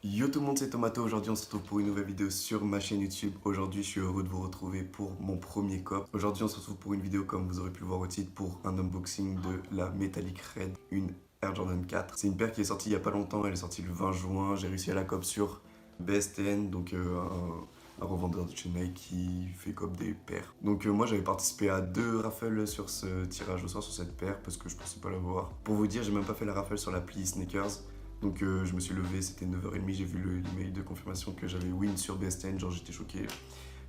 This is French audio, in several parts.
Yo tout le monde, c'est Tomato. Aujourd'hui, on se retrouve pour une nouvelle vidéo sur ma chaîne YouTube. Aujourd'hui, je suis heureux de vous retrouver pour mon premier cop. Aujourd'hui, on se retrouve pour une vidéo, comme vous aurez pu le voir au titre, pour un unboxing de la Metallic Red, une Air Jordan 4. C'est une paire qui est sortie il n'y a pas longtemps, elle est sortie le 20 juin. J'ai réussi à la cop sur BSTN, donc un revendeur de chez Nike qui fait cop des paires. Donc moi, j'avais participé à 2 raffles sur ce tirage au sort sur cette paire parce que je pensais pas l'avoir. Pour vous dire, j'ai même pas fait la raffle sur l'appli Sneakers. Donc je me suis levé, c'était 9h30, j'ai vu l'email de confirmation que j'avais win sur BSTN, genre j'étais choqué.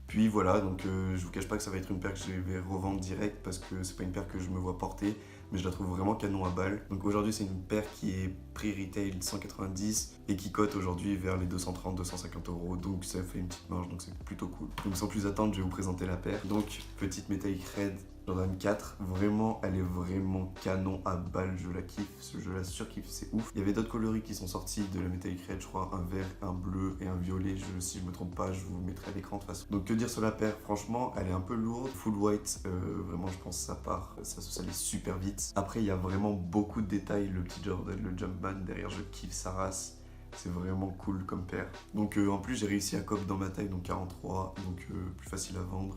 Puis voilà, donc je vous cache pas que ça va être une paire que je vais revendre direct parce que c'est pas une paire que je me vois porter, mais je la trouve vraiment canon à balle. Donc aujourd'hui c'est une paire qui est prix retail 190 et qui cote aujourd'hui vers les 230-250 euros, donc ça fait une petite marge, donc c'est plutôt cool. Donc sans plus attendre, je vais vous présenter la paire. Donc petite Metallic Red Jordan 4, vraiment, elle est vraiment canon à balle, je la kiffe, je la surkiffe, c'est ouf. Il y avait d'autres coloris qui sont sortis de la Metallic Red, je crois, un vert, un bleu et un violet, si je me trompe pas, je vous mettrai à l'écran de toute façon. Donc que dire sur la paire, franchement, elle est un peu lourde, full white, vraiment je pense que ça part, ça se salit super vite. Après, il y a vraiment beaucoup de détails, le petit Jordan, le Jumpman derrière, je kiffe sa race. C'est vraiment cool comme paire. Donc en plus, j'ai réussi à cop dans ma taille, donc 43, donc plus facile à vendre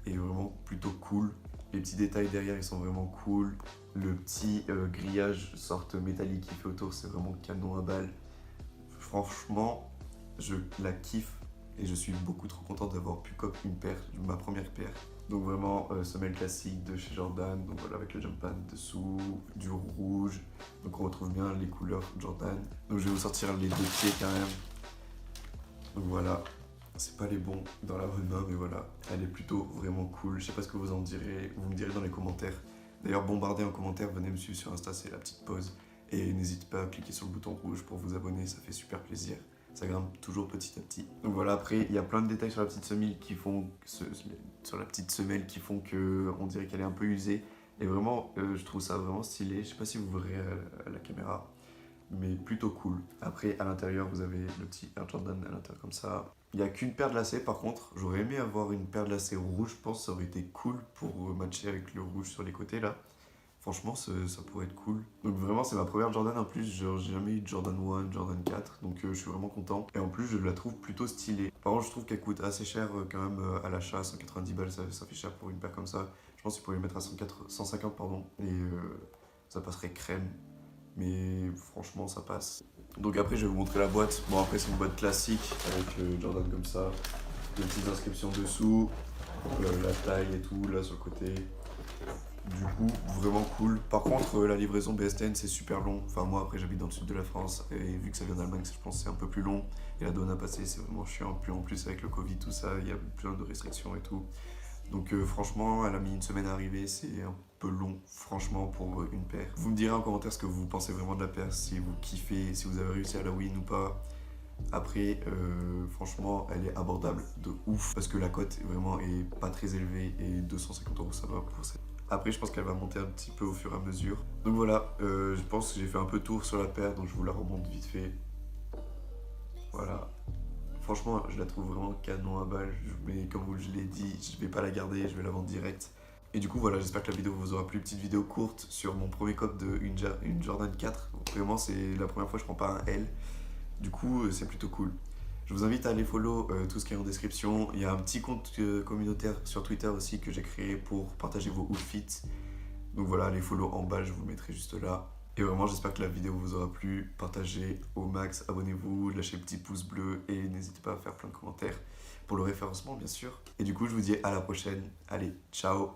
et vraiment plutôt cool. Les petits détails derrière, ils sont vraiment cool. Le petit grillage sorte métallique qui fait autour, c'est vraiment canon à balle. Franchement, je la kiffe et je suis beaucoup trop content d'avoir pu cop une paire, ma première paire. Donc vraiment, semelle classique de chez Jordan, donc voilà, avec le jumpan dessous, du rouge. Donc on retrouve bien les couleurs Jordan. Donc je vais vous sortir les deux pieds quand même. Donc voilà. C'est pas les bons dans la bonne main, mais voilà, elle est plutôt vraiment cool. Je sais pas ce que vous en direz, vous me direz dans les commentaires. D'ailleurs, bombardez en commentaire, venez me suivre sur Insta, c'est la petite pause. Et n'hésitez pas à cliquer sur le bouton rouge pour vous abonner, ça fait super plaisir. Ça grimpe toujours petit à petit. Donc voilà, après, il y a plein de détails sur la petite semelle qui font, que on dirait qu'elle est un peu usée. Et vraiment, je trouve ça vraiment stylé. Je sais pas si vous verrez à la caméra, mais plutôt cool. Après, à l'intérieur, vous avez le petit Air Jordan à l'intérieur comme ça. Il n'y a qu'une paire de lacets par contre. J'aurais aimé avoir une paire de lacets rouge, je pense que ça aurait été cool pour matcher avec le rouge sur les côtés là. Franchement, ça pourrait être cool. Donc vraiment, c'est ma première Jordan en plus. J'ai jamais eu de Jordan 1, Jordan 4, donc je suis vraiment content. Et en plus, je la trouve plutôt stylée. Par contre, je trouve qu'elle coûte assez cher quand même à l'achat. 190 balles, ça fait cher pour une paire comme ça. Je pense qu'il pourrait les mettre à 150, pardon, et ça passerait crème. Mais franchement, ça passe. Donc après, je vais vous montrer la boîte. Bon, après, c'est une boîte classique avec Jordan comme ça. Des petites inscriptions dessous, la taille et tout, là sur le côté. Du coup, vraiment cool. Par contre, la livraison BSTN, c'est super long. Enfin, moi, après, j'habite dans le sud de la France. Et vu que ça vient d'Allemagne, je pense que c'est un peu plus long. Et la douane à passer, c'est vraiment chiant. Puis en plus, avec le Covid, tout ça, il y a plein de restrictions et tout. Donc franchement, elle a mis une semaine à arriver, c'est un peu long, franchement, pour une paire. Vous me direz en commentaire ce que vous pensez vraiment de la paire, si vous kiffez, si vous avez réussi à la win ou pas. Après, franchement, elle est abordable de ouf, parce que la cote vraiment est pas très élevée, et 250 euros, ça va pour ça. Après, je pense qu'elle va monter un petit peu au fur et à mesure. Donc voilà, je pense que j'ai fait un peu tour sur la paire, donc je vous la remonte vite fait. Voilà. Franchement, je la trouve vraiment canon à balle, mais comme je l'ai dit, je vais pas la garder, je vais la vendre direct. Et du coup, voilà, j'espère que la vidéo vous aura plu. Petite vidéo courte sur mon premier cop de une Jordan 4. Vraiment, c'est la première fois que je prends pas un L. Du coup, c'est plutôt cool. Je vous invite à aller follow tout ce qui est en description. Il y a un petit compte communautaire sur Twitter aussi que j'ai créé pour partager vos outfits. Donc voilà, les follow en bas, je vous mettrai juste là. Et vraiment, j'espère que la vidéo vous aura plu. Partagez au max, abonnez-vous, lâchez le petit pouce bleu et n'hésitez pas à faire plein de commentaires pour le référencement, bien sûr. Et du coup, je vous dis à la prochaine. Allez, ciao!